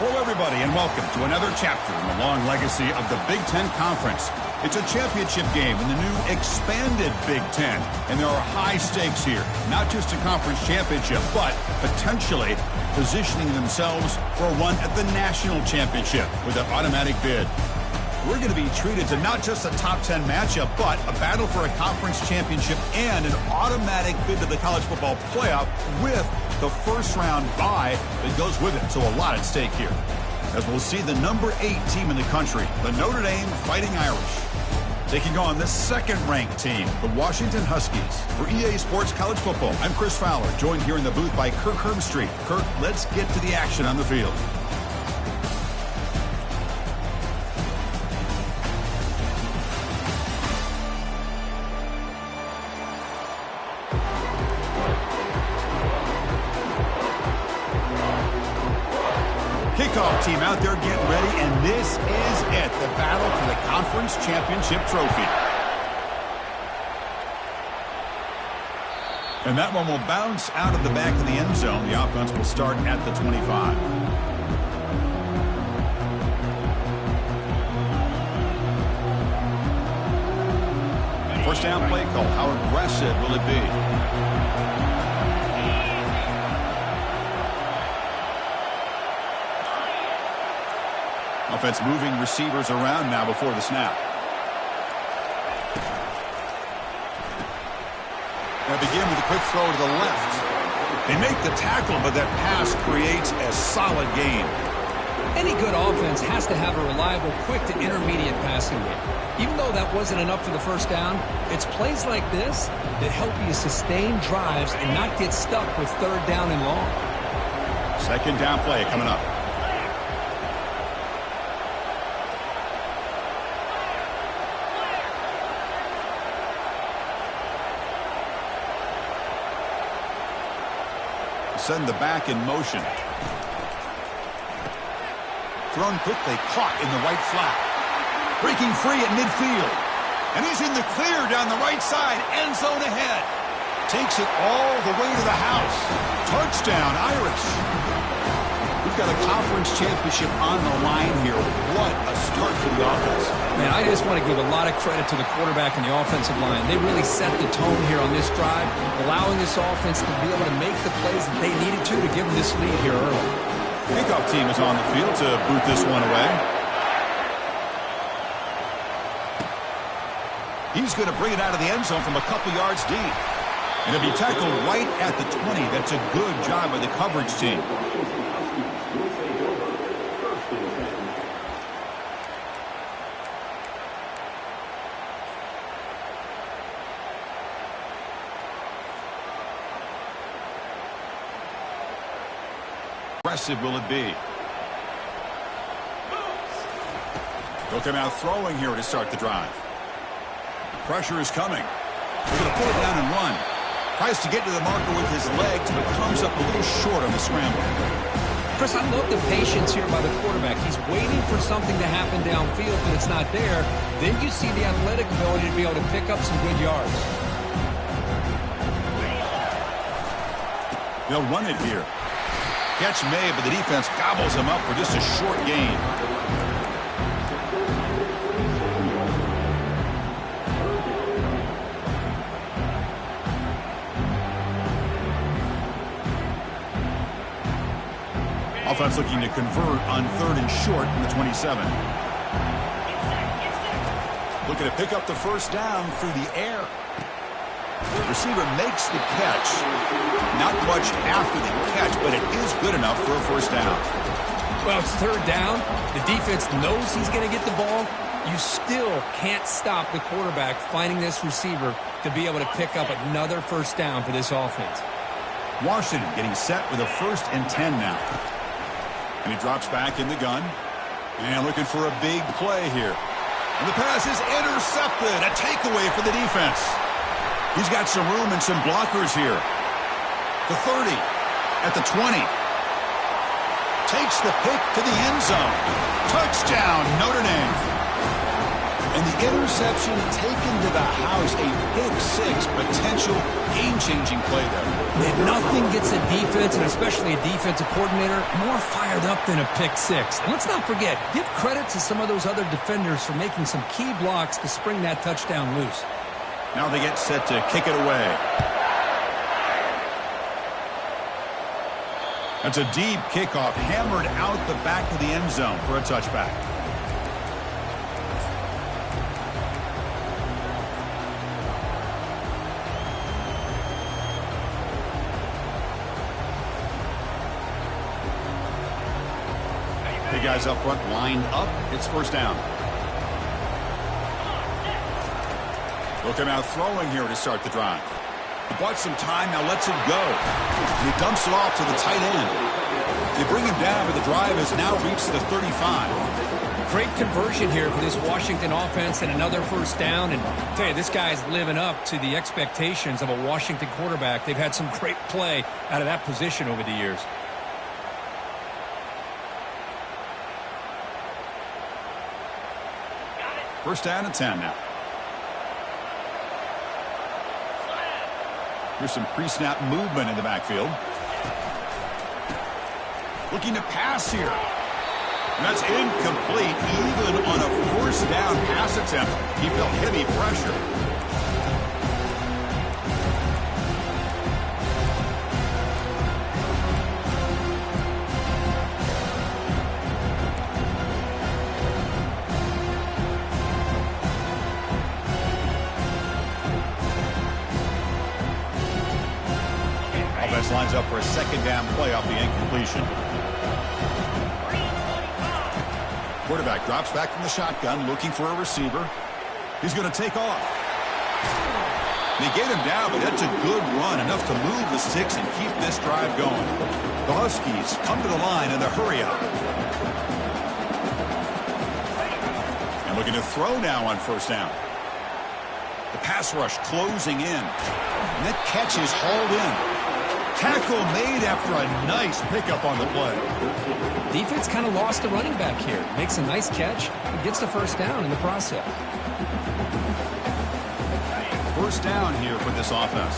Hello, everybody, and welcome to another chapter in the long legacy of the Big Ten Conference. It's a championship game in the new expanded Big Ten, and there are high stakes here. Not just a conference championship, but potentially positioning themselves for a run at the national championship with an automatic bid. We're going to be treated to not just a top 10 matchup, but a battle for a conference championship and an automatic bid to the college football playoff with the first round bye that goes with it. So a lot at stake here. As we'll see the number 8 team in the country, the Notre Dame Fighting Irish, taking on the second-ranked team, the Washington Huskies. For EA Sports College Football, I'm Chris Fowler, joined here in the booth by Kirk Herbstreit. Kirk, let's get to the action on the field. Kickoff team out there getting ready, and this is it, the battle for the conference championship trophy. And that one will bounce out of the back of the end zone. The offense will start at the 25. First down play call. How aggressive will it be? Offense moving receivers around now before the snap. They begin with a quick throw to the left. They make the tackle, but that pass creates a solid gain. Any good offense has to have a reliable, quick to intermediate passing game. Even though that wasn't enough for the first down, it's plays like this that help you sustain drives and not get stuck with third down and long. Second down play coming up. Send the back in motion. Thrown quickly, caught in the right flat. Breaking free at midfield. And he's in the clear down the right side. End zone ahead. Takes it all the way to the house. Touchdown, Irish. We've got a conference championship on the line here. What a start for the offense. Man, I just want to give a lot of credit to the quarterback and the offensive line. They really set the tone here on this drive, allowing this offense to be able to make the plays that they needed to give them this lead here early. Kickoff team is on the field to boot this one away. He's going to bring it out of the end zone from a couple yards deep. And it'll be tackled right at the 20. That's a good job by the coverage team. Aggressive will it be? They'll come out throwing here to start the drive. Pressure is coming. They're going to pull it down and run. Tries to get to the marker with his legs, but comes up a little short on the scramble. Chris, I love the patience here by the quarterback. He's waiting for something to happen downfield, but it's not there. Then you see the athletic ability to be able to pick up some good yards. They'll run it here. Catch made, but the defense gobbles him up for just a short gain. Offense looking to convert on third and short from the 27. Looking to pick up the first down through the air. The receiver makes the catch. Not much after the catch, but it is good enough for a first down. Well, it's third down. The defense knows he's going to get the ball. You still can't stop the quarterback finding this receiver to be able to pick up another first down for this offense. Washington getting set with a 1st and 10 now. And he drops back in the gun. And looking for a big play here. And the pass is intercepted. A takeaway for the defense. He's got some room and some blockers here. The 30 at the 20. Takes the pick to the end zone. Touchdown, Notre Dame. And the interception taken to the house, a pick six, potential game-changing play there. And nothing gets a defense, and especially a defensive coordinator, more fired up than a pick six. And let's not forget, give credit to some of those other defenders for making some key blocks to spring that touchdown loose. Now they get set to kick it away. That's a deep kickoff, hammered out the back of the end zone for a touchback. The guys up front lined up. It's first down. Looking out throwing here to start the drive. He bought some time, now lets it go. And he dumps it off to the tight end. They bring him down, but the drive has now reached the 35. Great conversion here for this Washington offense and another first down. And I'll tell you, this guy's living up to the expectations of a Washington quarterback. They've had some great play out of that position over the years. First down and 10 now. Here's some pre-snap movement in the backfield. Looking to pass here. And that's incomplete. Even on a first down pass attempt, he felt heavy pressure. Lines up for a second down play off the incompletion. Quarterback drops back from the shotgun, looking for a receiver. He's going to take off. They get him down, but that's a good run, enough to move the sticks and keep this drive going. The Huskies come to the line in the hurry-up. And looking to throw now on first down. The pass rush closing in. And that catch is hauled in. Tackle made after a nice pickup on the play. Defense kind of lost the running back here. Makes a nice catch and gets the first down in the process. First down here for this offense.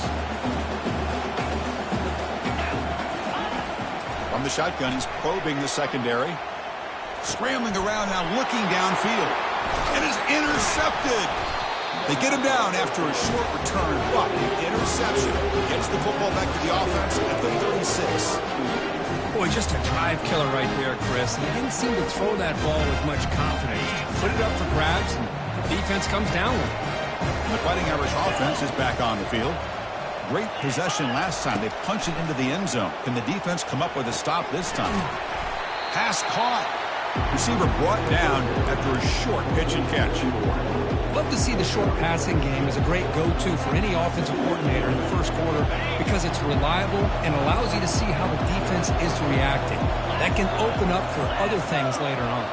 From the shotgun, he's probing the secondary. Scrambling around now, looking downfield. And is intercepted. They get him down after a short return, but the interception gets the football back to the offense at the 36. Boy, just a drive killer right there, Chris. He didn't seem to throw that ball with much confidence. Put it up for grabs, and the defense comes down with it. And the Fighting Irish offense is back on the field. Great possession last time. They punched it into the end zone. Can the defense come up with a stop this time? Pass caught. Receiver brought down after a short pitch and catch. Love to see the short passing game as a great go-to for any offensive coordinator in the first quarter because it's reliable and allows you to see how the defense is reacting. That can open up for other things later on.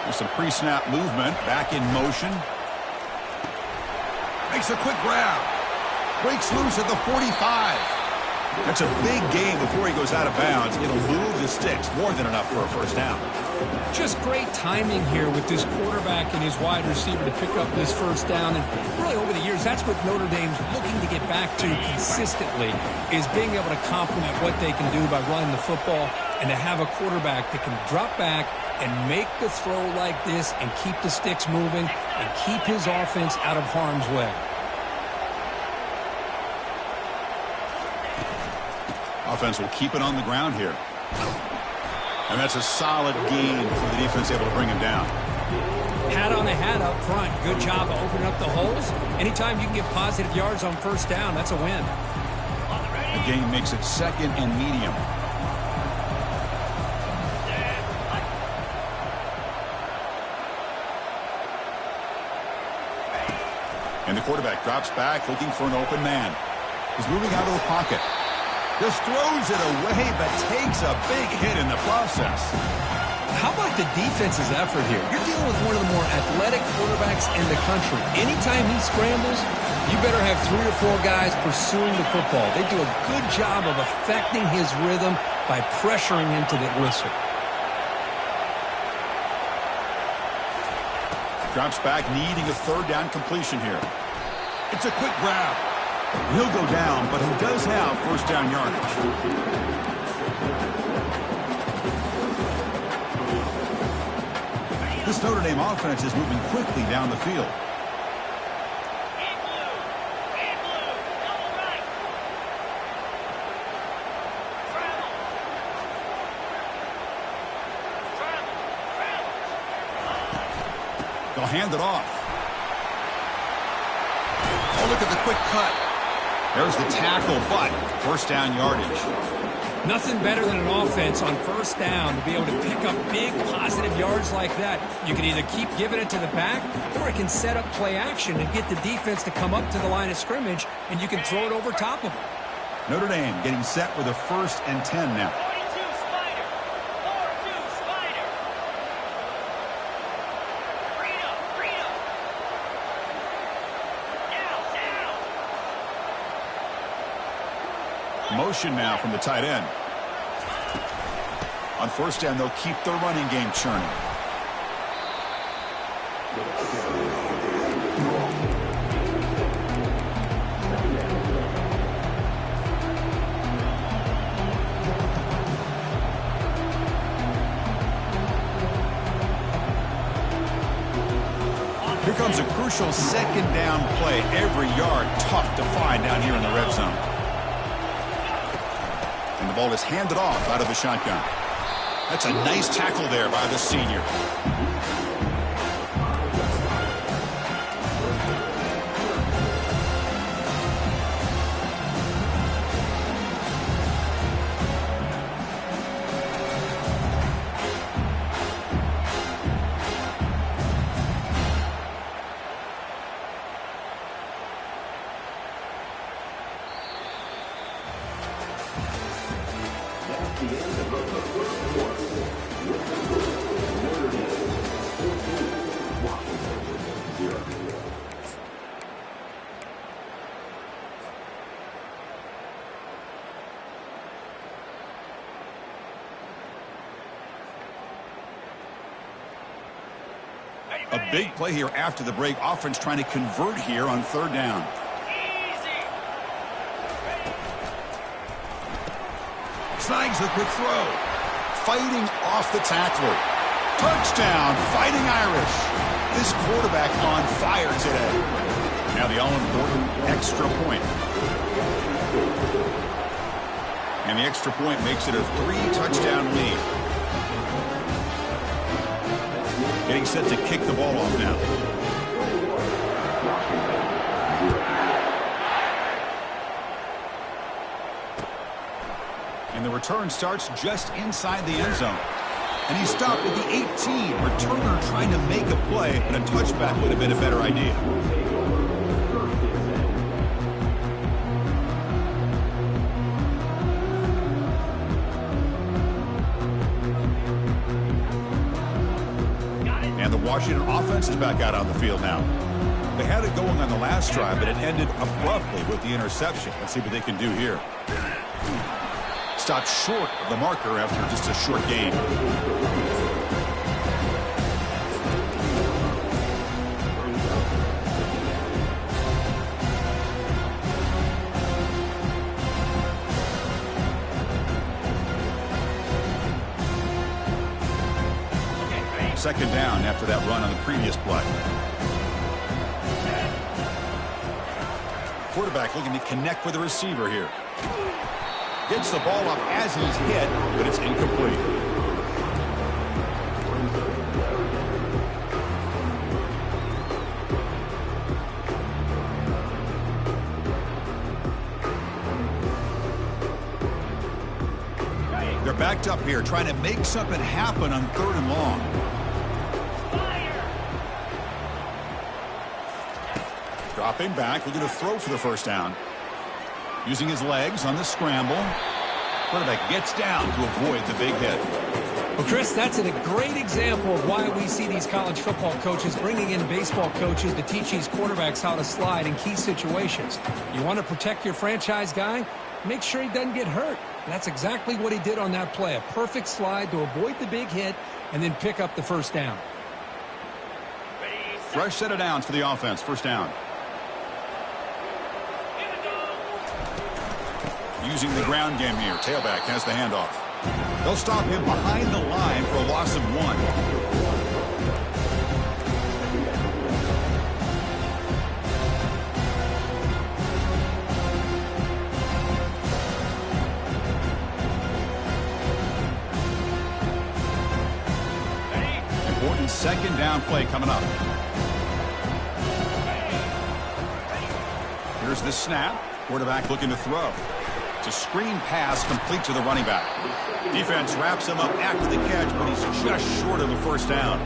There's some pre-snap movement, back in motion. Makes a quick grab. Breaks loose at the 45. That's a big gain before he goes out of bounds. It'll move the sticks, more than enough for a first down. Just great timing here with this quarterback and his wide receiver to pick up this first down. And really over the years, that's what Notre Dame's looking to get back to consistently, is being able to complement what they can do by running the football and to have a quarterback that can drop back and make the throw like this and keep the sticks moving and keep his offense out of harm's way. Offense will keep it on the ground here. And that's a solid gain for the defense able to bring him down. Hat on the hat up front. Good job of opening up the holes. Anytime you can get positive yards on first down, that's a win. The game makes it second and medium. And the quarterback drops back looking for an open man. He's moving out of the pocket. Just throws it away, but takes a big hit in the process. How about the defense's effort here? You're dealing with one of the more athletic quarterbacks in the country. Anytime he scrambles, you better have 3 or 4 guys pursuing the football. They do a good job of affecting his rhythm by pressuring him to the whistle. Drops back, needing a third down completion here. It's a quick grab. He'll go down, but he does have first down yardage. This Notre Dame offense is moving quickly down the field. They'll hand it off. Oh, look at the quick cut. There's the tackle, but first down yardage. Nothing better than an offense on first down to be able to pick up big positive yards like that. You can either keep giving it to the back, or it can set up play action and get the defense to come up to the line of scrimmage, and you can throw it over top of them. Notre Dame getting set with a 1st and 10 now. Motion now from the tight end. On first down, they'll keep the running game churning. Here comes a crucial 2nd down play. Every yard tough to find down here in the red zone. And the ball is handed off out of the shotgun. That's a nice tackle there by the senior. A big play here after the break. Offense trying to convert here on 3rd down. Snags the quick throw. Fighting off the tackler. Touchdown, Fighting Irish. This quarterback on fire today. Now the all-important extra point. And the extra point makes it a 3-touchdown lead. Getting set to kick the ball off now. And the return starts just inside the end zone. And he stopped at the 18. Returner trying to make a play, but a touchback would have been a better idea. And the Washington offense is back out on the field now. They had it going on the last drive, but it ended abruptly with the interception. Let's see what they can do here. Stopped short of the marker after just a short gain. Second down after that run on the previous play. Quarterback looking to connect with the receiver here. Gets the ball up as he's hit, but it's incomplete. They're backed up here, trying to make something happen on 3rd and long. Dropping back, looking to throw for the first down. Using his legs on the scramble. Quarterback gets down to avoid the big hit. Well, Chris, that's a great example of why we see these college football coaches bringing in baseball coaches to teach these quarterbacks how to slide in key situations. You want to protect your franchise guy? Make sure he doesn't get hurt. And that's exactly what he did on that play. A perfect slide to avoid the big hit and then pick up the first down. Ready, Fresh set of downs for the offense. First down. Using the ground game here. Tailback has the handoff. They'll stop him behind the line for a loss of 1. Important second down play coming up. Here's the snap. Quarterback looking to throw. It's a screen pass complete to the running back. Defense wraps him up after the catch, but he's just short of a first down.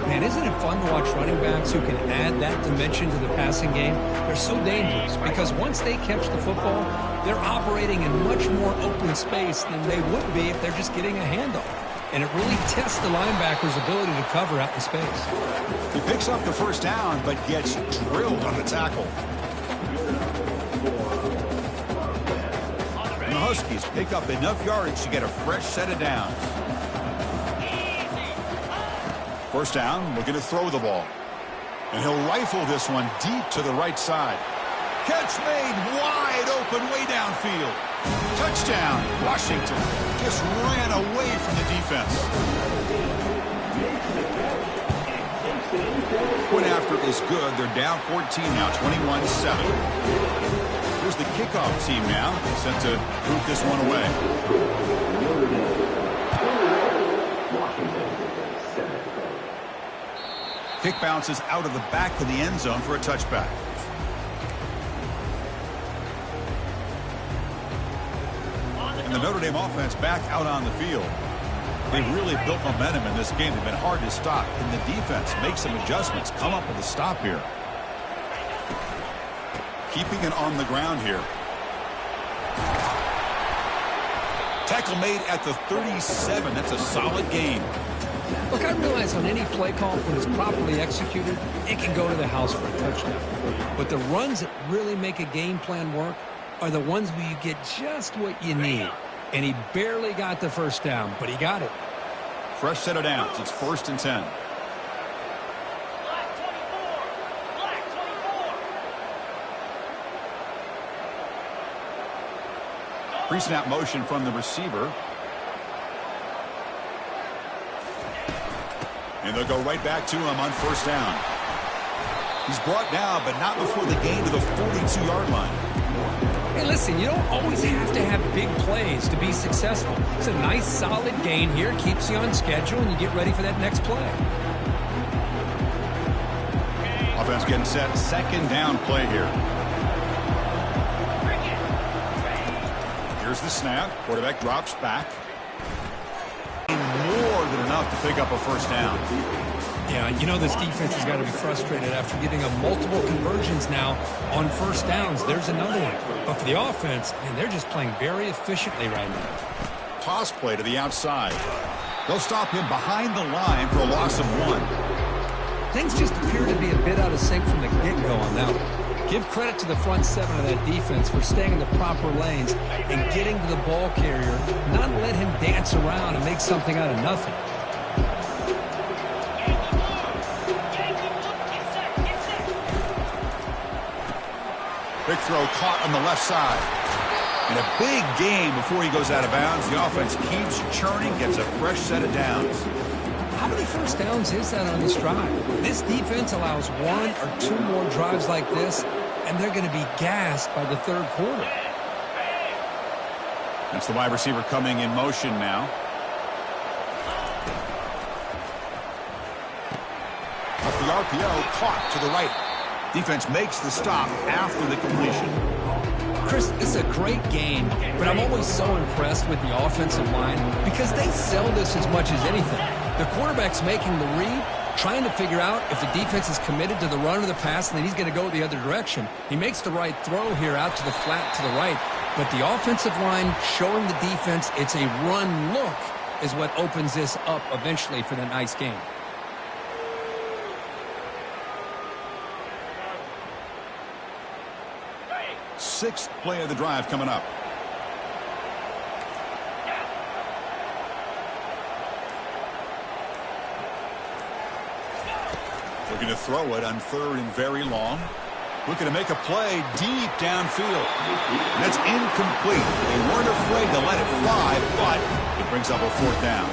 Man, isn't it fun to watch running backs who can add that dimension to the passing game? They're so dangerous because once they catch the football, they're operating in much more open space than they would be if they're just getting a handoff. And it really tests the linebacker's ability to cover out in space. He picks up the first down, but gets drilled on the tackle. And the Huskies pick up enough yardage to get a fresh set of downs. First down, looking to throw the ball. And he'll rifle this one deep to the right side. Catch made wide open way downfield. Touchdown, Washington. Just ran away from the defense. Point after is good. They're down 14 now, 21-7. Here's the kickoff team now, set to root this one away. Kick bounces out of the back of the end zone for a touchback. And the Notre Dame offense back out on the field. They've really built momentum in this game. They've been hard to stop. And the defense make some adjustments, come up with a stop here. Keeping it on the ground here. Tackle made at the 37. That's a solid gain. Look, I realize on any play call, when it's properly executed, it can go to the house for a touchdown. But the runs that really make a game plan work are the ones where you get just what you need. And he barely got the first down, but he got it. Fresh set of downs. It's 1st and 10. Pre-snap motion from the receiver. And they'll go right back to him on first down. He's brought down, but not before the gain to the 42-yard line. Hey, listen, you don't always have to have big plays to be successful. It's a nice, solid gain here. Keeps you on schedule, and you get ready for that next play. Offense getting set. Second down play here. Here's the snap. Quarterback drops back. More than enough to pick up a first down. Yeah, you know this defense has got to be frustrated after giving up multiple conversions now on first downs. There's another one. But for the offense, man, they're just playing very efficiently right now. Toss play to the outside. They'll stop him behind the line for a loss of 1. Things just appear to be a bit out of sync from the get-go on that one. Give credit to the front seven of that defense for staying in the proper lanes and getting to the ball carrier, not let him dance around and make something out of nothing. Big throw caught on the left side. And a big gain before he goes out of bounds. The offense keeps churning, gets a fresh set of downs. How many first downs is that on this drive? This defense allows 1 or 2 more drives like this, and they're going to be gassed by the third quarter. That's the wide receiver coming in motion now. Off the RPO, caught to the right. Defense makes the stop after the completion. Chris, it's a great game, but I'm always so impressed with the offensive line because they sell this as much as anything. The quarterback's making the read, trying to figure out if the defense is committed to the run or the pass, and then he's going to go the other direction. He makes the right throw here out to the flat to the right, but the offensive line showing the defense it's a run look is what opens this up eventually for the nice game. Sixth play of the drive coming up. Looking Looking to throw it on 3rd and very long. Looking to make a play deep downfield. And that's incomplete. They weren't afraid to let it fly, but it brings up a 4th down.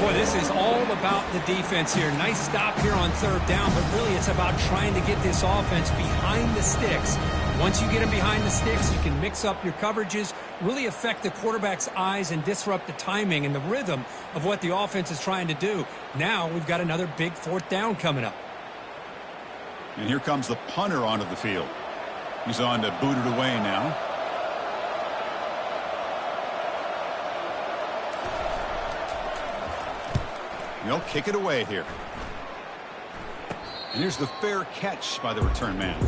Boy, this is all about the defense here. Nice stop here on 3rd down, but really it's about trying to get this offense behind the sticks. Once you get them behind the sticks, you can mix up your coverages, really affect the quarterback's eyes and disrupt the timing and the rhythm of what the offense is trying to do. Now we've got another big 4th down coming up. And here comes the punter onto the field. He's on to boot it away now. They'll kick it away here. And here's the fair catch by the return man.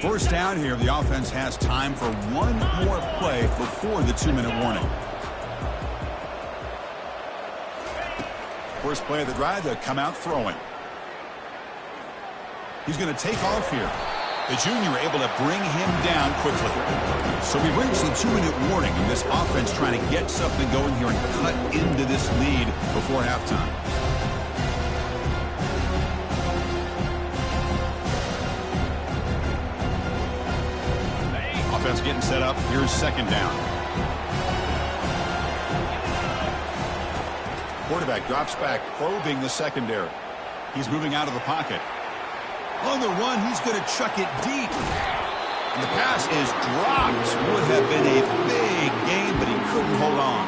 First down here, the offense has time for one more play before the 2-minute warning. First play of the drive, they'll come out throwing. He's going to take off here. The junior able to bring him down quickly. So we reach the 2-minute warning, and this offense trying to get something going here and cut into this lead before halftime. Offense getting set up. Here's 2nd down. Quarterback drops back, probing the secondary. He's moving out of the pocket. On the run, he's going to chuck it deep. And the pass is dropped. Would have been a big gain, but he couldn't hold on.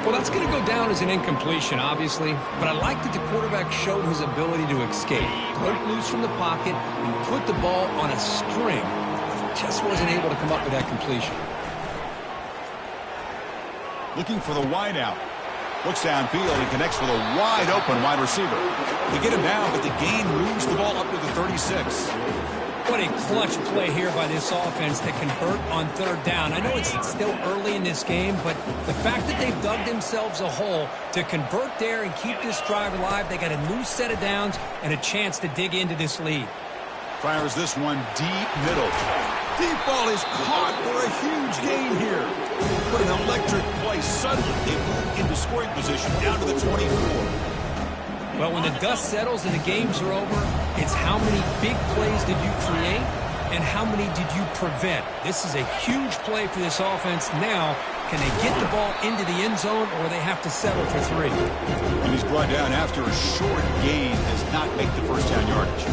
Well, that's going to go down as an incompletion, obviously. But I like that the quarterback showed his ability to escape. Broke loose from the pocket and put the ball on a string. Just wasn't able to come up with that completion. Looking for the wideout. Looks downfield and connects with a wide open wide receiver. They get him down, but the gain moves the ball up to the 36. What a clutch play here by this offense to convert on 3rd down. I know it's still early in this game, but the fact that they've dug themselves a hole to convert there and keep this drive alive, they got a new set of downs and a chance to dig into this lead. Fires this one deep middle. Deep ball is caught for a huge gain here. What an electric play. Suddenly, they move into scoring position down to the 24. Well, when the dust settles and the games are over, it's how many big plays did you create and how many did you prevent. This is a huge play for this offense. Now, can they get the ball into the end zone or they have to settle for 3? And he's brought down after a short gain, does not make the first down yardage.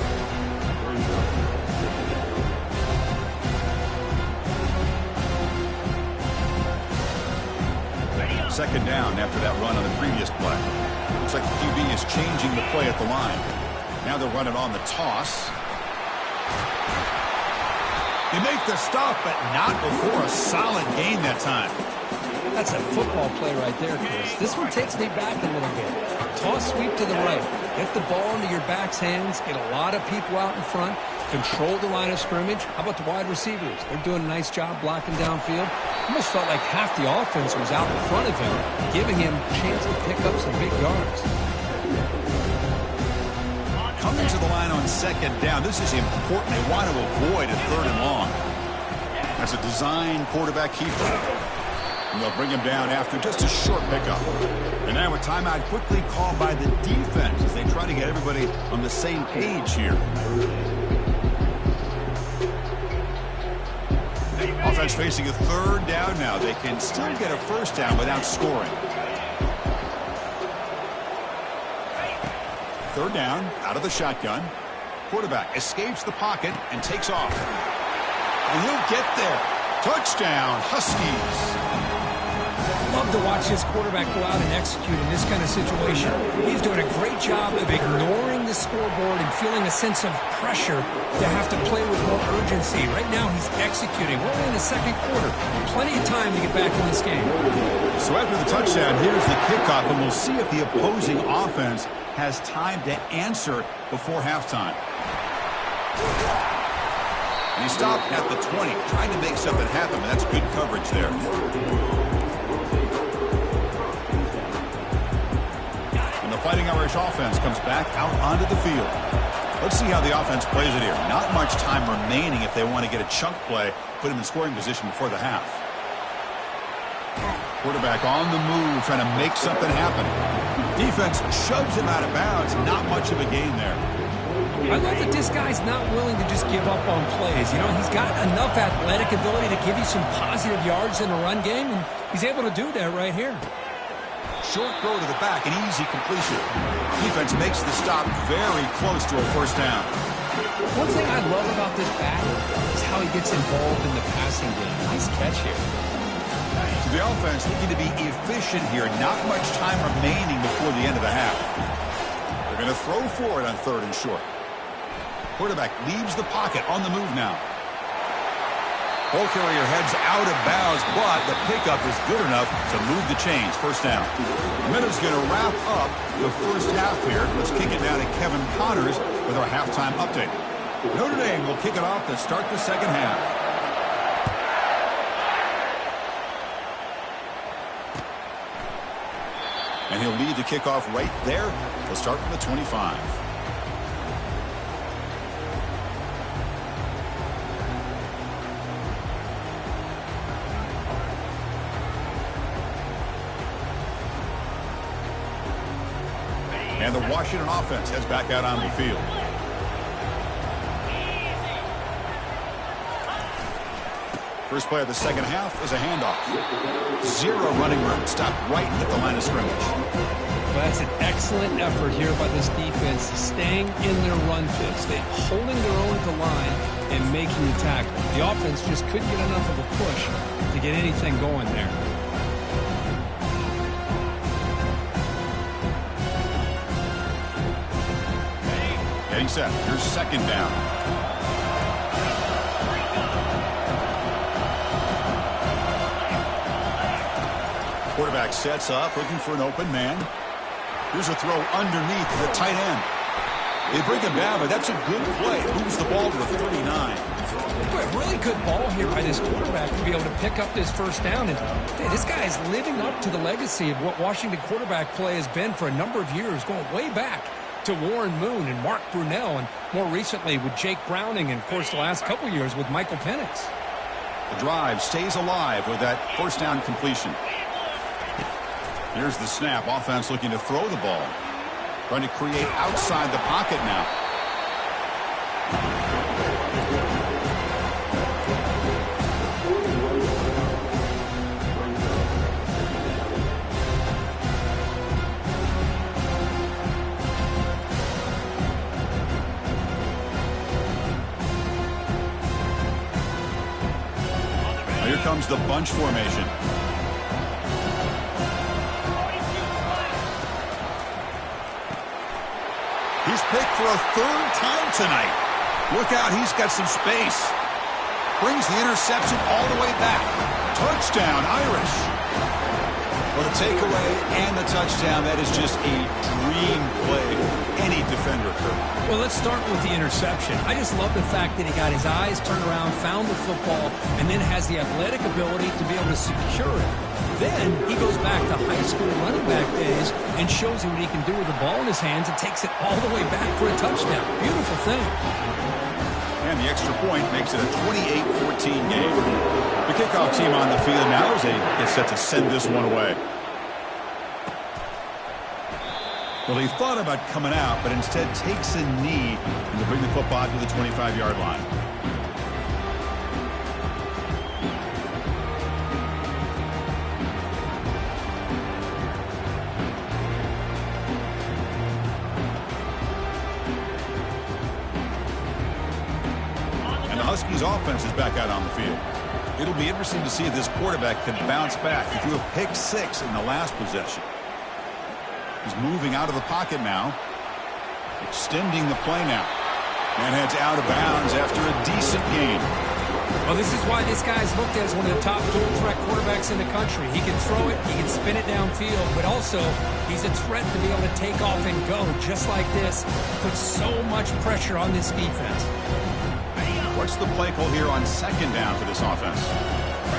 2nd down after that run on the previous play. Looks like the QB is changing the play at the line. Now they're running on the toss. They make the stop, but not before a solid gain that time. That's a football play right there, Chris. This one takes me back a little bit. Toss sweep to the right. Get the ball into your back's hands. Get a lot of people out in front. Control the line of scrimmage. How about the wide receivers? They're doing a nice job blocking downfield. Almost felt like half the offense was out in front of him, giving him a chance to pick up some big yards. Coming to the line on 2nd down. This is important. They want to avoid a 3rd and long. That's a design quarterback keeper. And they'll bring him down after just a short pickup. And now a timeout quickly called by the defense as they try to get everybody on the same page here. Offense facing a 3rd down now. They can still get a 1st down without scoring. 3rd down, out of the shotgun. Quarterback escapes the pocket and takes off. And he'll get there. Touchdown, Huskies. Love to watch this quarterback go out and execute in this kind of situation. He's doing a great job of ignoring the scoreboard and feeling a sense of pressure to have to play with more urgency. Right now, he's executing. We're only in the 2nd quarter. Plenty of time to get back in this game. So after the touchdown, here's the kickoff, and we'll see if the opposing offense has time to answer before halftime. And he stopped at the 20, trying to make something happen, but that's good coverage there. And the Fighting Irish offense comes back out onto the field. Let's see how the offense plays it here. Not much time remaining if they want to get a chunk play, put him in scoring position before the half. Quarterback on the move, trying to make something happen. Defense shoves him out of bounds. Not much of a gain there. I love that this guy's not willing to just give up on plays. You know, he's got enough athletic ability to give you some positive yards in the run game, and he's able to do that right here. Short throw to the back, an easy completion. Defense makes the stop very close to a first down. One thing I love about this back is how he gets involved in the passing game. Nice catch here. So the offense looking to be efficient here. Not much time remaining before the end of the half. They're going to throw for it on 3rd and short. Quarterback leaves the pocket on the move now. Ball carrier heads out of bounds, but the pickup is good enough to move the chains. First down. Minutes going to wrap up the first half here. Let's kick it down to Kevin Connors with our halftime update. Notre Dame will kick it off to start the second half. And he'll lead the kickoff right there. We'll start from the 25. And the Washington offense heads back out on the field. First play of the second half is a handoff. 0 running room. Stopped right at the line of scrimmage. Well, that's an excellent effort here by this defense, staying in their run fits. They're holding their own at the line and making the tackle. The offense just couldn't get enough of a push to get anything going there. Getting set. Here's second down. Quarterback sets up, looking for an open man. Here's a throw underneath the tight end. They bring him down, but that's a good play. Moves the ball to the 39. Really good ball here by this quarterback to be able to pick up this first down. And this guy is living up to the legacy of what Washington quarterback play has been for a number of years, going way back to Warren Moon and Mark Brunell, and more recently with Jake Browning, and of course the last couple years with Michael Penix. The drive stays alive with that first down completion. Here's the snap. Offense looking to throw the ball. Trying to create outside the pocket now. Here comes the bunch formation. He's picked for a 3rd time tonight. Look out, he's got some space. Brings the interception all the way back. Touchdown, Irish. Well, the takeaway and the touchdown, that is just a dream play any defender could. Well, let's start with the interception. I just love the fact that he got his eyes turned around, found the football, and then has the athletic ability to be able to secure it. Then he goes back to high school running back days and shows you what he can do with the ball in his hands and takes it all the way back for a touchdown. Beautiful thing. And the extra point makes it a 28-14 game. The kickoff team on the field now as they get set to send this one away. Well, he thought about coming out, but instead takes a knee and to bring the football to the 25-yard line. Huskies offense is back out on the field. It'll be interesting to see if this quarterback can bounce back. He threw a pick 6 in the last possession. He's moving out of the pocket now. Extending the play now. And heads out of bounds after a decent gain. Well, this is why this guy is looked at as one of the top dual threat quarterbacks in the country. He can throw it, he can spin it downfield, but also he's a threat to be able to take off and go just like this. Puts so much pressure on this defense. What's the play call here on second down for this offense?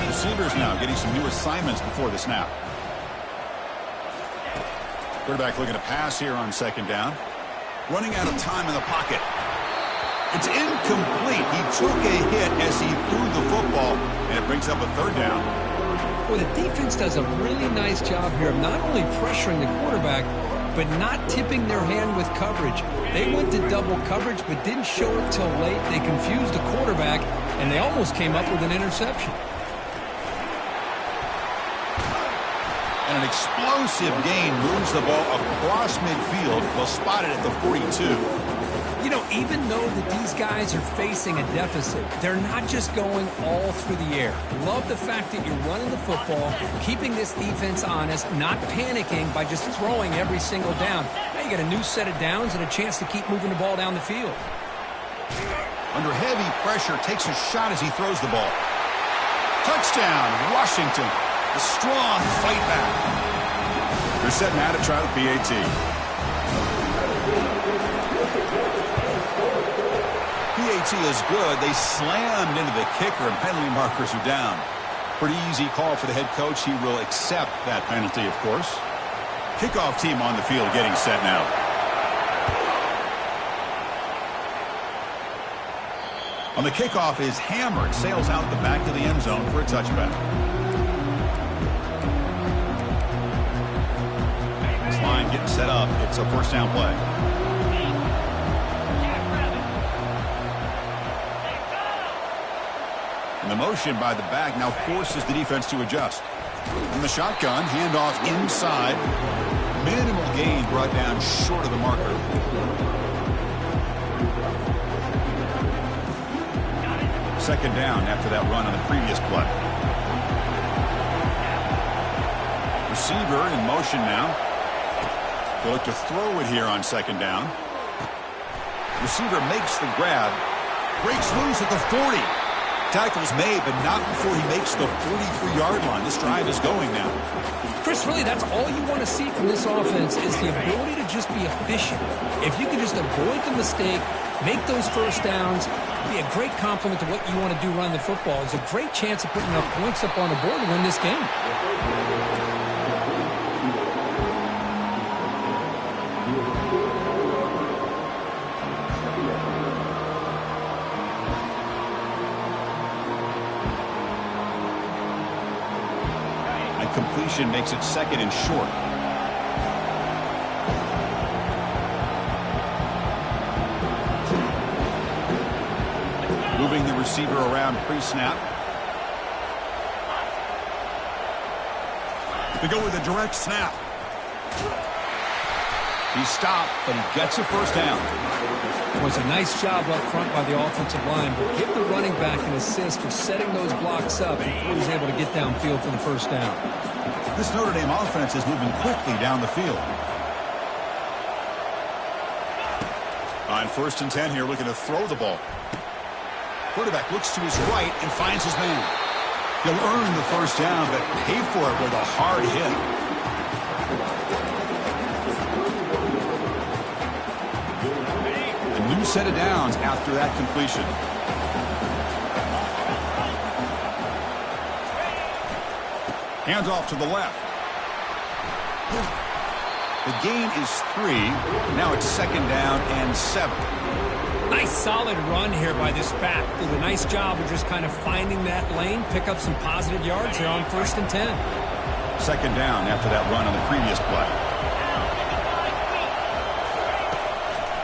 Receivers now getting some new assignments before the snap. Quarterback looking to pass here on second down. Running out of time in the pocket. It's incomplete. He took a hit as he threw the football, and it brings up a third down. Well, the defense does a really nice job here of not only pressuring the quarterback, but not tipping their hand with coverage. They went to double coverage, but didn't show it till late. They confused the quarterback, and they almost came up with an interception. And an explosive gain moves the ball across midfield. They'll spot it at the 42. You know, even though that these guys are facing a deficit, they're not just going all through the air. Love the fact that you're running the football, keeping this defense honest, not panicking by just throwing every single down. Now you got a new set of downs and a chance to keep moving the ball down the field. Under heavy pressure, takes a shot as he throws the ball. Touchdown, Washington. A strong fight back. They're setting out to try the PAT. PAT is good. They slammed into the kicker, and penalty markers are down. Pretty easy call for the head coach. He will accept that penalty, of course. Kickoff team on the field getting set now. On the kickoff is hammered. Sails out the back of the end zone for a touchback. This line getting set up. It's a first down play. And the motion by the back now forces the defense to adjust. In the shotgun, handoff inside. Minimal gain brought down short of the marker. Second down after that run on the previous play. Receiver in motion now. They'll look to throw it here on second down. Receiver makes the grab. Breaks loose at the 40. Tackle's made, but not before he makes the 43-yard line. This drive is going now. Chris, really, that's all you want to see from this offense is the ability to just be efficient. If you can just avoid the mistake, make those first downs, be a great compliment to what you want to do running the football. It's a great chance of putting enough points up on the board to win this game. Completion makes it second and short. Moving the receiver around pre-snap. They go with a direct snap. He's stopped, but he gets a first down. It was a nice job up front by the offensive line, but give the running back an assist for setting those blocks up before he's able to get downfield for the first down. This Notre Dame offense is moving quickly down the field. On 1st and 10 here, looking to throw the ball. Quarterback looks to his right and finds his man. He'll earn the first down, but pay for it with a hard hit. A new set of downs after that completion. Hands off to the left. The gain is 3. Now it's second down and 7. Nice solid run here by this back. Did a nice job of just kind of finding that lane, pick up some positive yards here on 1st and 10. Second down after that run on the previous play.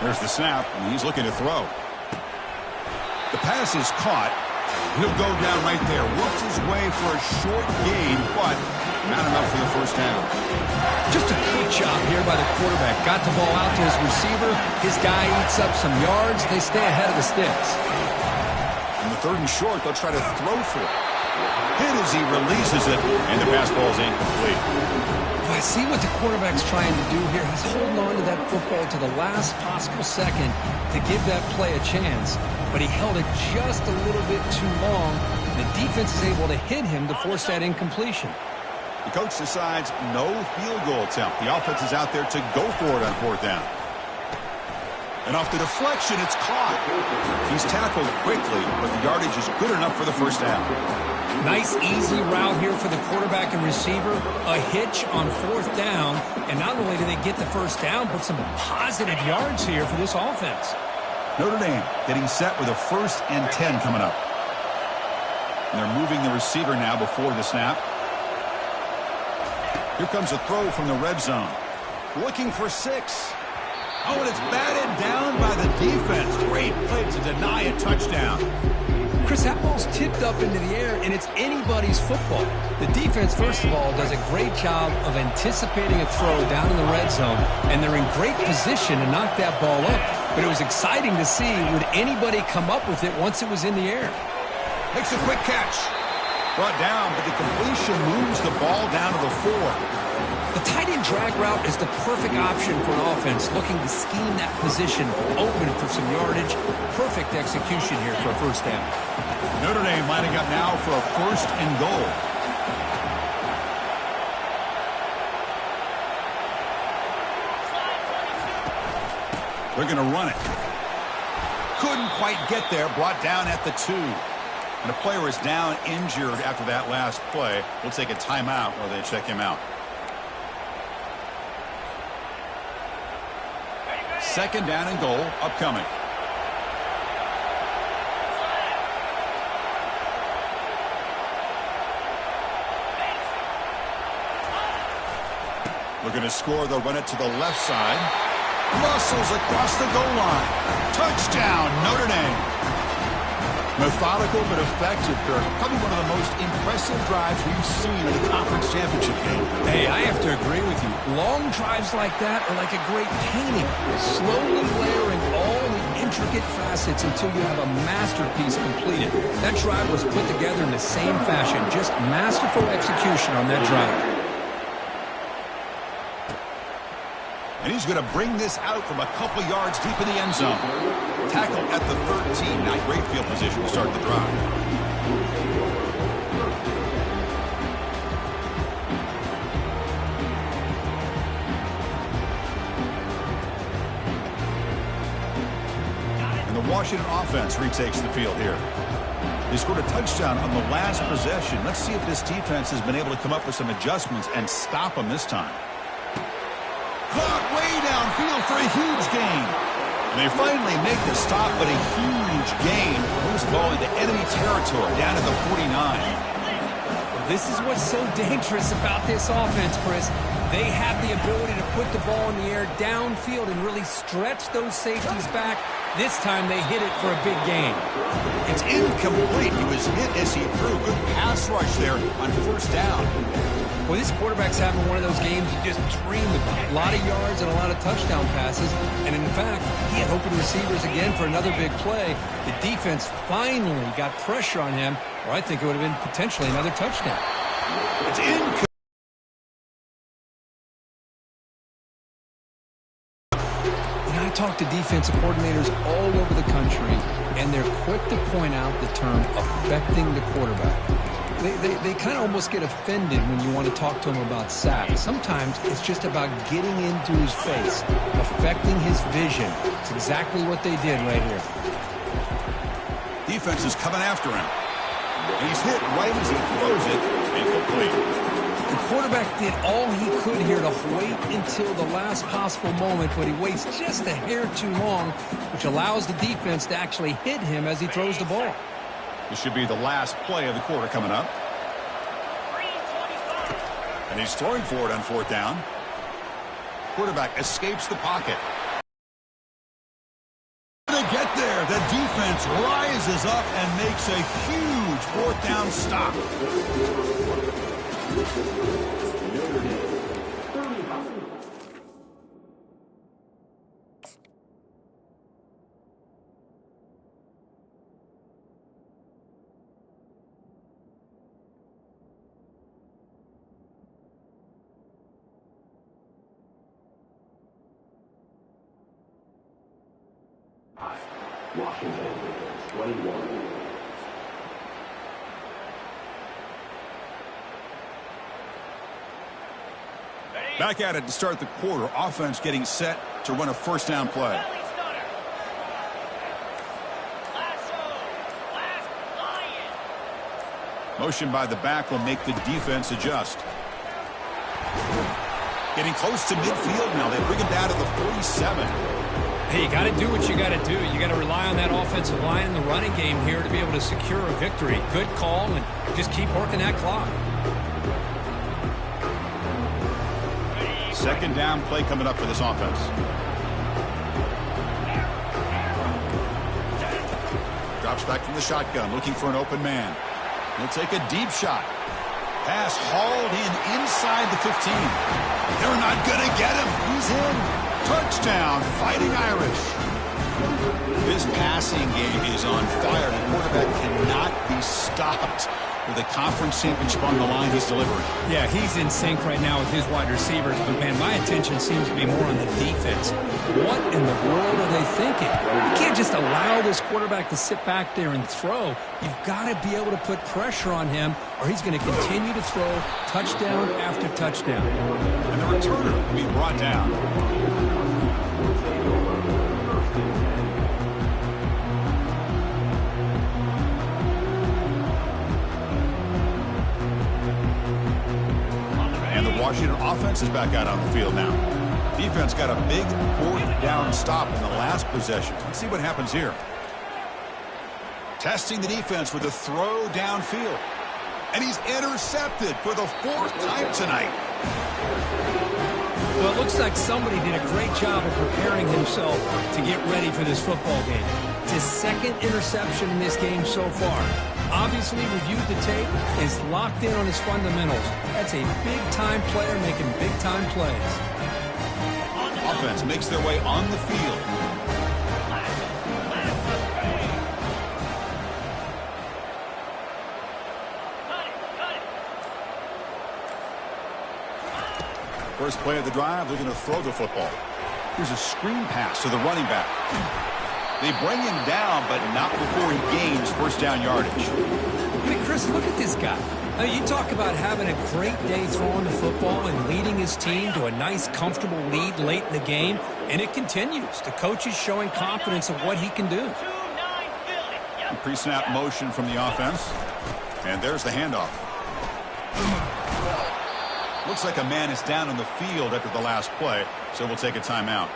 There's the snap, and he's looking to throw. The pass is caught. He'll go down right there. Works his way for a short gain, but not enough for the first down. Just a great job here by the quarterback. Got the ball out to his receiver. His guy eats up some yards. They stay ahead of the sticks. On the 3rd and short, they'll try to throw for it. Hit as he releases it, and the pass ball is incomplete. I see what the quarterback's trying to do here. He's holding on to that football to the last possible second to give that play a chance. But he held it just a little bit too long. The defense is able to hit him to force that incompletion. The coach decides no field goal attempt. The offense is out there to go for it on 4th down. And off the deflection, it's caught. He's tackled quickly, but the yardage is good enough for the first down. Nice, easy route here for the quarterback and receiver. A hitch on fourth down. And not only do they get the first down, but some positive yards here for this offense. Notre Dame getting set with a 1st and 10 coming up. And they're moving the receiver now before the snap. Here comes a throw from the red zone. Looking for 6. Oh, and it's batted down by the defense. Great play to deny a touchdown. Chris, that ball's tipped up into the air, and it's anybody's football. The defense, first of all, does a great job of anticipating a throw down in the red zone, and they're in great position to knock that ball up. But it was exciting to see, would anybody come up with it once it was in the air? Makes a quick catch. Brought down, but the completion moves the ball down to the 4. The tight end drag route is the perfect option for an offense looking to scheme that position open for some yardage. Perfect execution here for a first down. Notre Dame lining up now for a 1st and goal. They're going to run it. Couldn't quite get there. Brought down at the 2. And the player is down injured after that last play. We'll take a timeout while they check him out. 2nd down and goal upcoming. Looking to score, they'll run it to the left side. Muscles across the goal line. Touchdown, Notre Dame. Methodical but effective, Kirk. Probably one of the most impressive drives we've seen in the conference championship game. Hey, I have to agree with you. Long drives like that are like a great painting. Slowly layering all the intricate facets until you have a masterpiece completed. That drive was put together in the same fashion. Just masterful execution on that drive. And he's going to bring this out from a couple yards deep in the end zone. Tackle at the 13. Not great field position to start the drive. And the Washington offense retakes the field here. They scored a touchdown on the last possession. Let's see if this defense has been able to come up with some adjustments and stop them this time. Caught way downfield for a huge gain. And they finally make the stop, but a huge gain moves the ball into enemy territory down at the 49. This is what's so dangerous about this offense, Chris. They have the ability to put the ball in the air downfield and really stretch those safeties back. This time they hit it for a big gain. It's incomplete. He was hit as he threw. Good pass rush there on 1st down. Well, this quarterback's having one of those games you just dream about. A lot of yards and a lot of touchdown passes. And in fact, he had open receivers again for another big play. The defense finally got pressure on him, or I think it would have been potentially another touchdown. It's incomplete. I talk to defensive coordinators all over the country, and they're quick to point out the term affecting the quarterback. They kind of almost get offended when you want to talk to them about sacks. Sometimes it's just about getting into his face, affecting his vision. It's exactly what they did right here. Defense is coming after him. And he's hit right as he throws it. Incomplete. The quarterback did all he could here to wait until the last possible moment, but he waits just a hair too long, which allows the defense to actually hit him as he throws the ball. This should be the last play of the quarter coming up. And he's throwing for it on 4th down. Quarterback escapes the pocket. To get there, the defense rises up and makes a huge 4th down stop. Washington, 21. Back at it to start the quarter. Offense getting set to run a 1st down play. Motion by the back will make the defense adjust. Getting close to midfield now. They bring him down to the 47. Hey, you got to do what you got to do. You got to rely on that offensive line in the running game here to be able to secure a victory. Good call, and just keep working that clock. Second down play coming up for this offense. Drops back from the shotgun, looking for an open man. He'll take a deep shot. Pass hauled in inside the 15. They're not going to get him. He's in. Touchdown, Fighting Irish. This passing game is on fire. The quarterback cannot be stopped. With a conference championship on the line, he's delivering. Yeah, he's in sync right now with his wide receivers. But, man, my attention seems to be more on the defense. What in the world are they thinking? You can't just allow this quarterback to sit back there and throw. You've got to be able to put pressure on him, or he's going to continue to throw touchdown after touchdown. And the returner will be brought down. Washington offense is back out on the field now. Defense got a big fourth down stop in the last possession. Let's see what happens here. Testing the defense with a throw downfield. And he's intercepted for the fourth time tonight. Well, it looks like somebody did a great job of preparing himself to get ready for this football game. It's his second interception in this game so far. Obviously reviewed the tape, is locked in on his fundamentals. That's a big-time player making big-time plays. Offense makes their way on the field. First play of the drive, they're going to throw the football. Here's a screen pass to the running back. They bring him down, but not before he gains first down yardage. I mean, Chris, look at this guy. I mean, you talk about having a great day throwing the football and leading his team to a nice, comfortable lead late in the game, and it continues. The coach is showing confidence of what he can do. Pre-snap motion from the offense, and there's the handoff. Looks like a man is down on the field after the last play, so we'll take a timeout.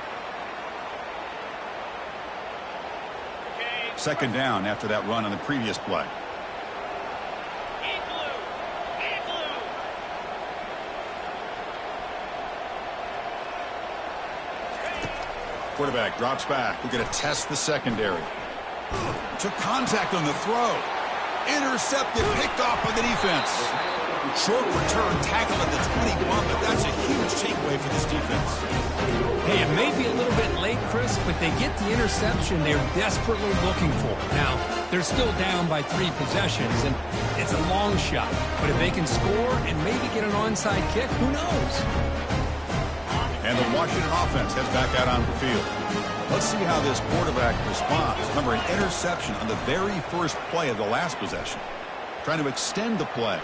Second down after that run on the previous play. Quarterback drops back. We're going to test the secondary. Took contact on the throw. Intercepted, picked off by the defense. Short return tackle at the 21, but that's a huge takeaway for this defense. Hey, it may be a little bit late, Chris, but they get the interception they're desperately looking for. Now, they're still down by 3 possessions, and it's a long shot. But if they can score and maybe get an onside kick, who knows? And the Washington offense heads back out on the field. Let's see how this quarterback responds. Remember, an interception on the very first play of the last possession. Trying to extend the play.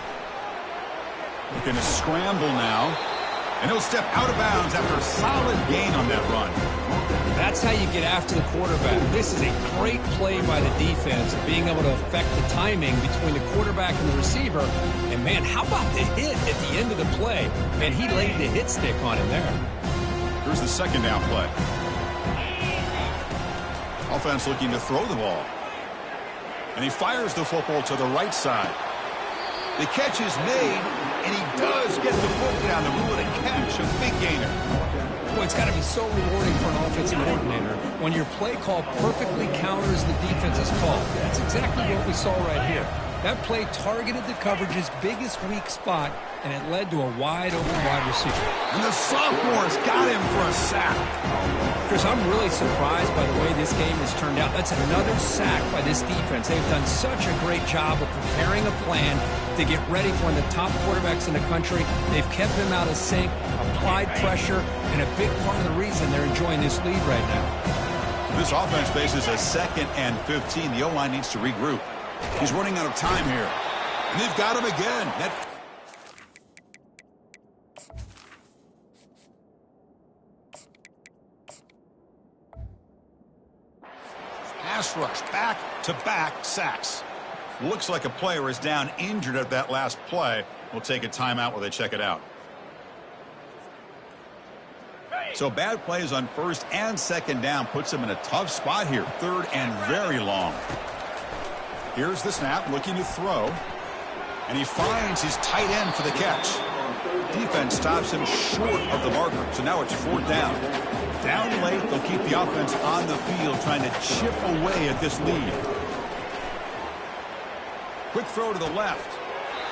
Looking to scramble now. And he'll step out of bounds after a solid gain on that run. That's how you get after the quarterback. This is a great play by the defense, being able to affect the timing between the quarterback and the receiver. And, man, how about the hit at the end of the play? Man, he laid the hit stick on him there. Here's the second down play. Offense looking to throw the ball. And he fires the football to the right side. The catch is made, and he does get the foot down to rule it a catch, a big gainer. Boy, it's got to be so rewarding for an offensive coordinator when your play call perfectly counters the defense's call. That's exactly what we saw right here. That play targeted the coverage's biggest weak spot, and it led to a wide-open wide receiver. And the sophomore's got him for a sack. Chris, I'm really surprised by the way this game has turned out. That's another sack by this defense. They've done such a great job of preparing a plan to get ready for one of the top quarterbacks in the country. They've kept him out of sync, applied pressure, and a big part of the reason they're enjoying this lead right now. This offense faces a 2nd and 15. The O-line needs to regroup. He's running out of time here. And they've got him again. Pass rush, back-to-back sacks. Looks like a player is down injured at that last play. We'll take a timeout while they check it out. So bad plays on first and second down puts him in a tough spot here. Third and very long. Here's the snap, looking to throw. And he finds his tight end for the catch. Defense stops him short of the marker. So now it's fourth down. Down late, they'll keep the offense on the field trying to chip away at this lead. Quick throw to the left.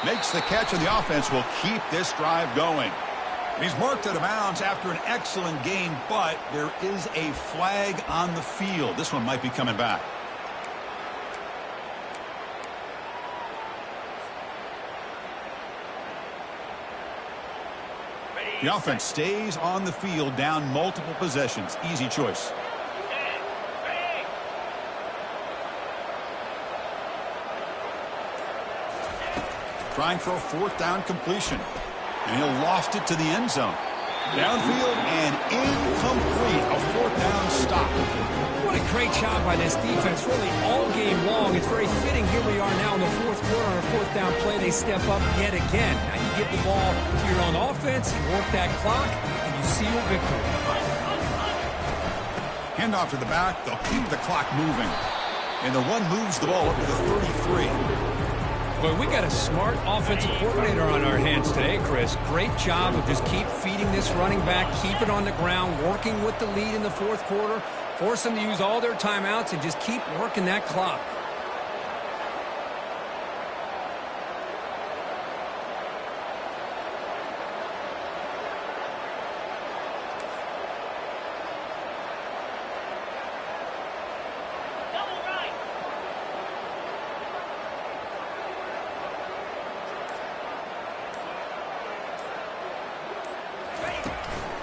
Makes the catch, and the offense will keep this drive going. And he's marked out of bounds after an excellent game, but there is a flag on the field. This one might be coming back. The offense stays on the field, down multiple possessions. Easy choice. Trying for a fourth down completion. And he'll loft it to the end zone. Downfield and incomplete. A fourth down stop. What a great job by this defense, really all game long. It's very fitting. Here we are now in the fourth quarter on a fourth down play. They step up yet again. Now you get the ball to your own offense, you work that clock, and you seal victory. Handoff to the back. They'll keep the clock moving. And the run moves the ball up to the 33. Well, we got a smart offensive coordinator on our hands today, Chris. Great job of just keep feeding this running back, keep it on the ground, working with the lead in the fourth quarter, force them to use all their timeouts, and just keep working that clock.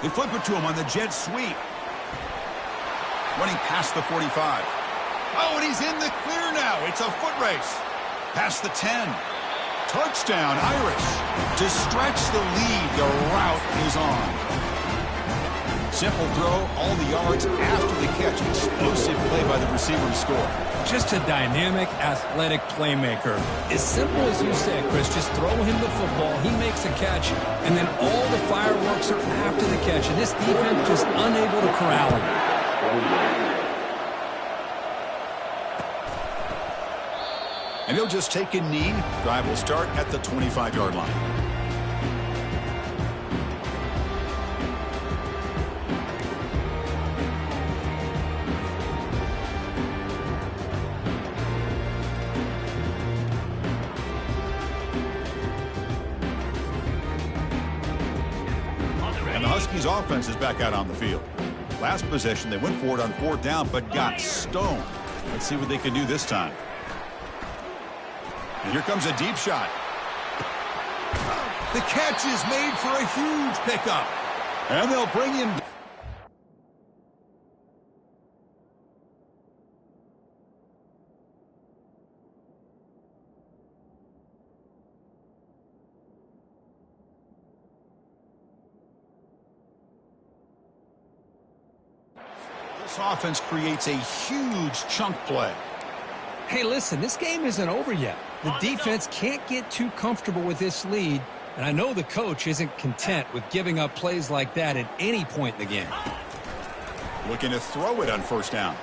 They flip it to him on the jet sweep. Running past the 45. Oh, and he's in the clear now. It's a foot race. Past the 10. Touchdown, Irish. To stretch the lead, the route is on. Simple throw, all the yards after the catch. Explosive play by the receiver to score. Just a dynamic, athletic playmaker. As simple as you said, Chris, just throw him the football, he makes a catch, and then all the fireworks are after the catch, and this defense just unable to corral him. And he'll just take a knee. Drive will start at the 25-yard line. Huskies offense is back out on the field. Last possession, they went for it on fourth down, but got stoned. Let's see what they can do this time. And here comes a deep shot. The catch is made for a huge pickup. And they'll bring him. This offense creates a huge chunk play. Hey, listen, this game isn't over yet. The defense can't get too comfortable with this lead, and I know the coach isn't content with giving up plays like that at any point in the game. Looking to throw it on first down.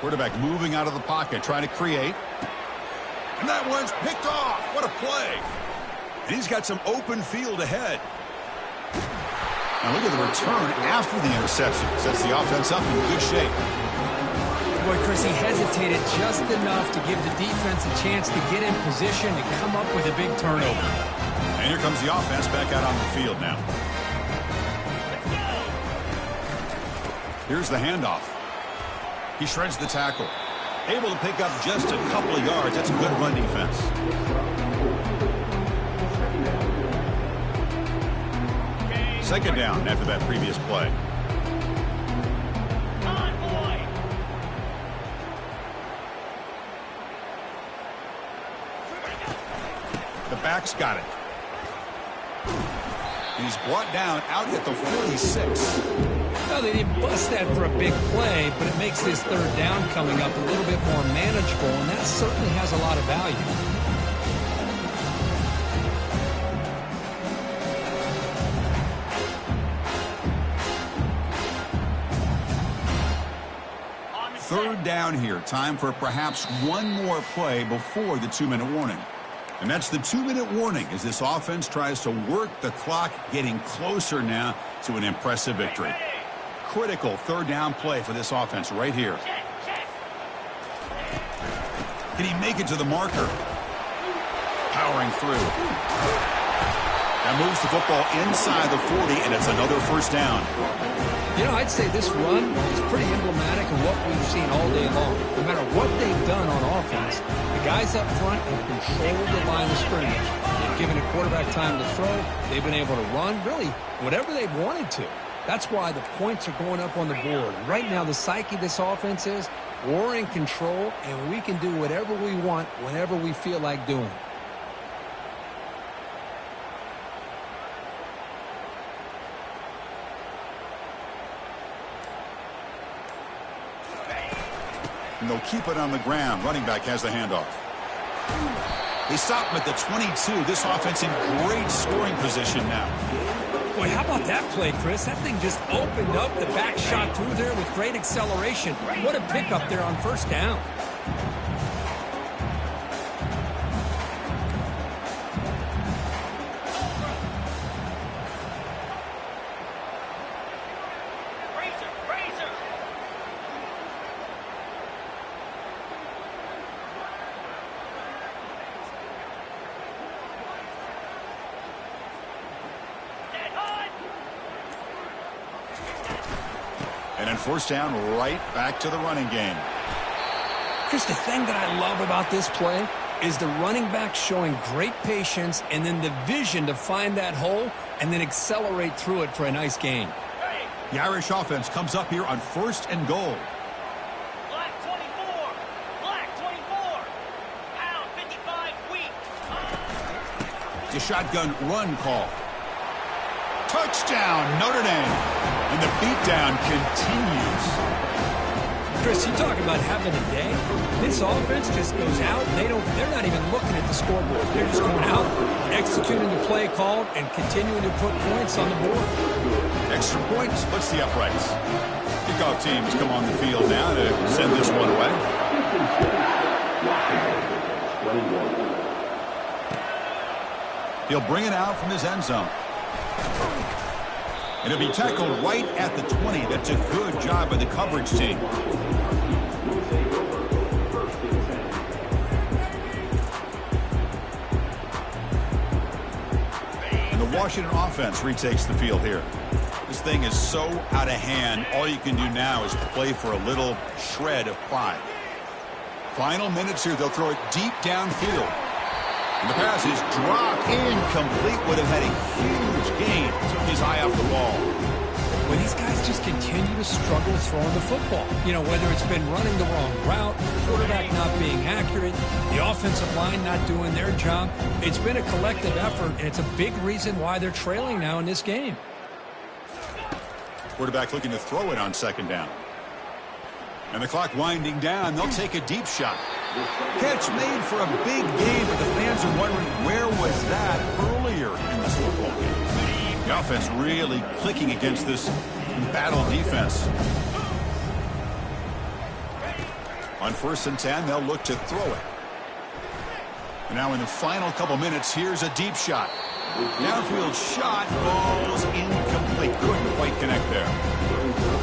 Quarterback moving out of the pocket, trying to create. And that one's picked off. What a play. And he's got some open field ahead. Now look at the return after the interception. Sets the offense up in good shape. Boy, Chris, he hesitated just enough to give the defense a chance to get in position and come up with a big turnover. And here comes the offense back out on the field now. Here's the handoff. He shreds the tackle. Able to pick up just a couple of yards. That's a good run defense. Second down after that previous play. The back's got it. He's brought down out at the 46. Well, they didn't bust that for a big play, but it makes this third down coming up a little bit more manageable, and that certainly has a lot of value. down here. Time for perhaps one more play before the 2-minute warning. And that's the 2-minute warning as this offense tries to work the clock, getting closer now to an impressive victory. Critical third down play for this offense right here. Can he make it to the marker? Powering through. That moves the football inside the 40, and it's another first down. You know, I'd say this run is pretty emblematic of what we've seen all day long. No matter what they've done on offense, the guys up front have controlled the line of scrimmage. They've given a quarterback time to throw. They've been able to run, really, whatever they've wanted to. That's why the points are going up on the board. Right now, the psyche of this offense is we're in control, and we can do whatever we want whenever we feel like doing it. And they'll keep it on the ground. Running back has the handoff. They stop him at the 22. This offense in great scoring position now. Boy, how about that play, Chris? That thing just opened up. The back shot through there with great acceleration. What a pickup there on first down. And then first down, right back to the running game. Chris, the thing that I love about this play is the running back showing great patience and then the vision to find that hole and then accelerate through it for a nice gain. The Irish offense comes up here on first and goal. Black 24. Black 24. Pound 55 weak. It's a shotgun run call. Touchdown, Notre Dame. And the beatdown continues. Chris, you talk about having a day. This offense just goes out. They're not even looking at the scoreboard. They're just going out, executing the play called, and continuing to put points on the board. Extra point splits the uprights. Kickoff teams come on the field now to send this one away. He'll bring it out from his end zone. And it'll be tackled right at the 20. That's a good job by the coverage team. And the Washington offense retakes the field here. This thing is so out of hand, all you can do now is play for a little shred of pride. Final minutes here, they'll throw it deep downfield. And the pass is dropped incomplete. Would have had a huge gain. Took his eye off the ball. Well, these guys just continue to struggle throwing the football. You know, whether it's been running the wrong route, quarterback not being accurate, the offensive line not doing their job. It's been a collective effort, and it's a big reason why they're trailing now in this game. Quarterback looking to throw it on second down. And the clock winding down. They'll take a deep shot. Catch made for a big gain, but the fans are wondering where was that earlier in this football game. The offense really clicking against this battle defense. On 1st and 10, they'll look to throw it. And now in the final couple minutes, here's a deep shot. Downfield shot falls incomplete. Couldn't quite connect there.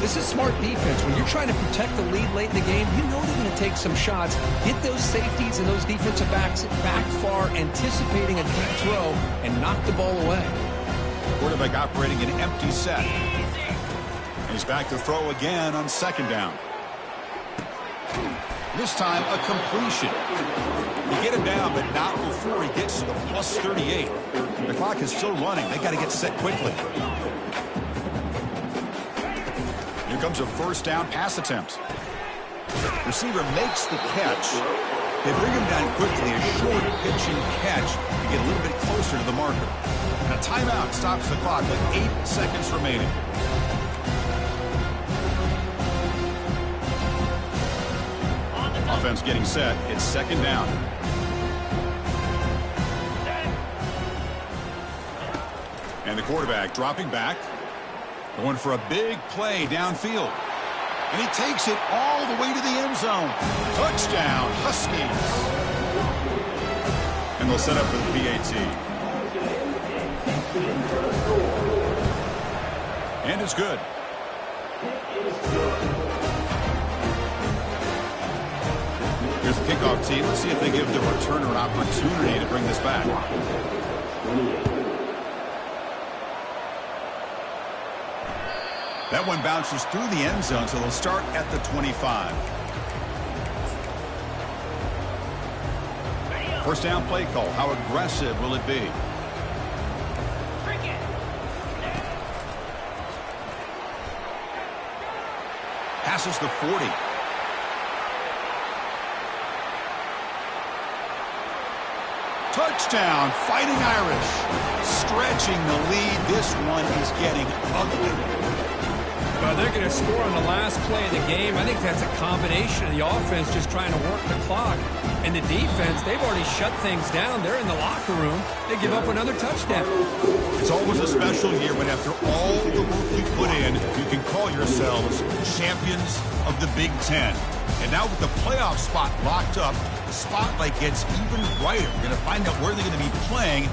This is smart defense. When you're trying to protect the lead late in the game, you know they're going to take some shots. Get those safeties and those defensive backs back far, anticipating a deep throw, and knock the ball away. Quarterback operating an empty set. And he's back to throw again on second down. This time a completion. You get him down, but not before he gets to the plus 38. The clock is still running. They got to get set quickly. Here comes a first down pass attempt. Receiver makes the catch. They bring him down quickly. A short pitch and catch to get a little bit closer to the marker. And a timeout stops the clock with 8 seconds remaining. Offense getting set. It's second down. And the quarterback dropping back. Going for a big play downfield. And he takes it all the way to the end zone. Touchdown, Huskies. And they'll set up for the PAT. And it's good. Here's the kickoff team. Let's see if they give the returner an opportunity to bring this back. That one bounces through the end zone, so they'll start at the 25. First down play call. How aggressive will it be? Passes the 40. Touchdown, Fighting Irish. Stretching the lead. This one is getting ugly. Well, they're going to score on the last play of the game. I think that's a combination of the offense just trying to work the clock. And the defense, they've already shut things down. They're in the locker room. They give up another touchdown. It's always a special year when after all the work you put in, you can call yourselves champions of the Big Ten. And now with the playoff spot locked up, the spotlight gets even brighter. We're going to find out where they're going to be playing